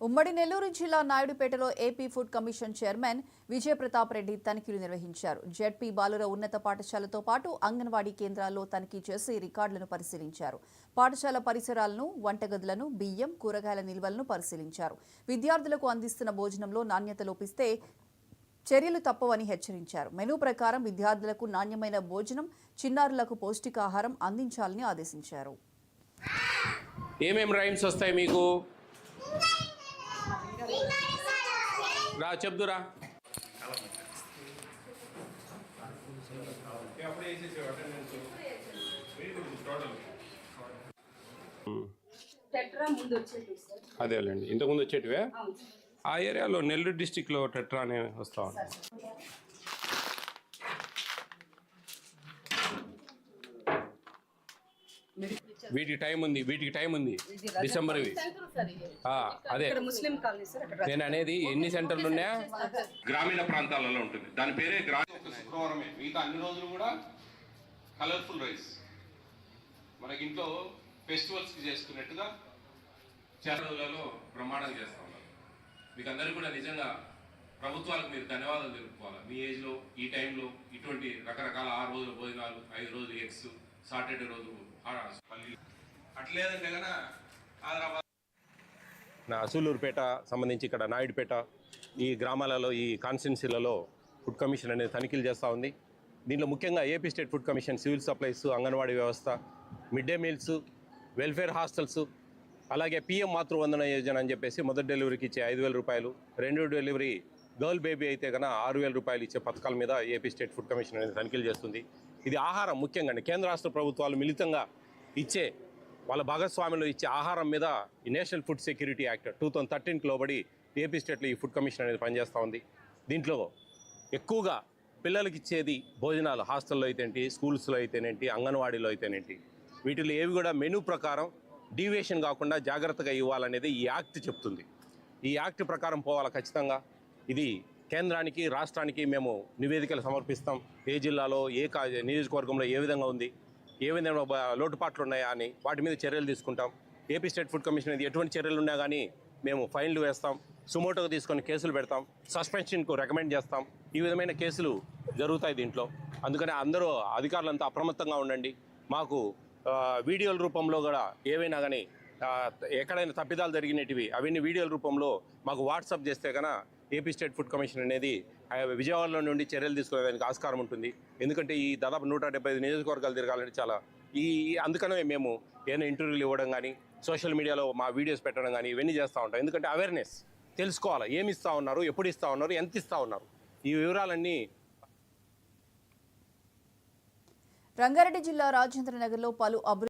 ఉమ్మడి నెల్లూరు జిల్లా నాయుడుపేటలో AP food commission chairman Vijayaprathap Reddy తనిఖీలు నిర్వహించారు. జెడ్పీ బాలుర ఉన్నత పాఠశాలతో పాటు అంగన్వాడీ కేంద్రాల్లో తనిఖీ చేసి రికార్డులను పరిశీలించారు. పాఠశాల పరిసరాలను, వంటగదులను, బియ్యం, కూరగాయల నిల్వలను పరిశీలించారు. విద్యార్థులకు అందిస్తున్న భోజనంలో నాణ్యత లోపిస్తే చర్యలు తప్పవని హెచ్చరించారు. మెనూ ప్రకారం విద్యార్థులకు నాణ్యమైన భోజనం, చిన్నారులకు పౌష్టికాహారం అందించాలని ఆదేశించారు. ఏమేం రైమ్స్ వస్తాయి మీకు? రా చెప్దురా. అదేలేండి, ఇంతకుముందు వచ్చేటివే. ఆ ఏరియాలో నెల్లూరు డిస్టిక్లో టెట్రా అనే వస్తా ఉంది. వీటికి టైం ఉంది డిసెంబర్వి. అదే నేను అనేది, ఎన్ని సెంటర్లు ఉన్నాయా? గ్రామీణ ప్రాంతాలలో ఉంటుంది, దాని పేరే శుక్రవారమే. మిగతా అన్ని రోజులు కూడా కలర్ఫుల్ రైస్ మనకి ఇంట్లో ఫెస్టివల్స్కి చేసుకున్నట్టుగా చేతులలో బ్రహ్మాండంగా చేస్తా ఉన్నారు. మీకు అందరికీ కూడా నిజంగా ప్రభుత్వాలకు మీరు ధన్యవాదాలు తెలుపుకోవాలి. మీ ఏజ్లో ఈ టైంలో ఇటువంటి రకరకాల 6 రోజుల భోజనాలు, 5 రోజులు ఎగ్స్, సాటర్డే రోజు పల్లి అట్లేదంటే కన్నా హైదరాబాద్ నా అసూలూరుపేట సంబంధించి ఇక్కడ నాయుడుపేట ఈ గ్రామాలలో, ఈ కాన్స్టిట్యున్సీలలో ఫుడ్ కమిషన్ అనేది తనిఖీలు చేస్తూ ఉంది. దీంట్లో ముఖ్యంగా AP state food commission civil supplies, anganwadi వ్యవస్థ, mid day meals, welfare hostels, అలాగే పిఎం మాతృవందన యోజన అని చెప్పేసి మొదటి డెలివరీకి ఇచ్చే 5,000 రూపాయలు, రెండో డెలివరీ గర్ల్ బేబీ అయితే కన్నా 6,000 రూపాయలు ఇచ్చే పథకాల మీద ఏపీ స్టేట్ ఫుడ్ కమిషన్ అనేది తనిఖీలు చేస్తుంది. ఇది ఆహారం ముఖ్యంగా కేంద్ర రాష్ట్ర ప్రభుత్వాలు మిళితంగా ఇచ్చే, వాళ్ళ భాగస్వామ్యంలో ఇచ్చే ఆహారం మీద ఈ నేషనల్ ఫుడ్ సెక్యూరిటీ యాక్ట్ 2013 లోబడి ఏపీ స్టేట్లో ఈ ఫుడ్ కమిషన్ అనేది పనిచేస్తూ ఉంది. దీంట్లో ఎక్కువగా పిల్లలకి ఇచ్చేది భోజనాలు హాస్టల్లో అయితేంటి, స్కూల్స్లో అయితేనేంటి, అంగన్వాడీలో అయితేనేంటి, వీటిలో ఏవి కూడా మెనూ ప్రకారం డీవియేషన్ కాకుండా జాగ్రత్తగా ఇవ్వాలనేది ఈ యాక్ట్ చెప్తుంది. ఈ యాక్ట్ ప్రకారం పోవాలి ఖచ్చితంగా. ఇది కేంద్రానికి, రాష్ట్రానికి మేము నివేదికలు సమర్పిస్తాం. ఏ జిల్లాలో, ఏ నియోజకవర్గంలో ఏ విధంగా ఉంది, ఏ విధంగా లోటుపాట్లు ఉన్నాయా అని వాటి మీద చర్యలు తీసుకుంటాం. ఏపీ స్టేట్ ఫుడ్ కమిషన్ అనేది ఎటువంటి చర్యలు ఉన్నా కానీ మేము ఫైన్లు వేస్తాం, సుమోటోగా తీసుకొని కేసులు పెడతాం, సస్పెన్షన్కు రికమెండ్ చేస్తాం. ఈ విధమైన కేసులు జరుగుతాయి దీంట్లో. అందుకని అందరూ అధికారులంతా అప్రమత్తంగా ఉండండి. మాకు వీడియోల రూపంలో కూడా ఏవైనా కానీ ఎక్కడైనా తప్పిదాలు జరిగినవి అవన్నీ వీడియోల రూపంలో మాకు వాట్సాప్ చేస్తే కన్నా ఏపీ స్టేట్ ఫుడ్ కమిషన్ అనేది విజయవాడలో నుండి చర్యలు తీసుకునేదానికి ఆస్కారం ఉంటుంది. ఎందుకంటే ఈ దాదాపు 175 నియోజకవర్గాలు తిరగాలంటే చాలా అందుకనే మేము ఏదైనా ఇంటర్వ్యూలు ఇవ్వడం కానీ, సోషల్ మీడియాలో మా వీడియోస్ పెట్టడం కానీ ఇవన్నీ చేస్తూ ఉంటాం. ఎందుకంటే అవేర్నెస్ తెలుసుకోవాలి, ఏమి ఇస్తూ ఉన్నారు, ఎప్పుడు ఇస్తూ ఉన్నారు, ఎంత ఇస్తూ ఉన్నారు, ఈ వివరాలన్నీ. రంగారెడ్డి జిల్లా రాజేంద్రనగర్లో పలు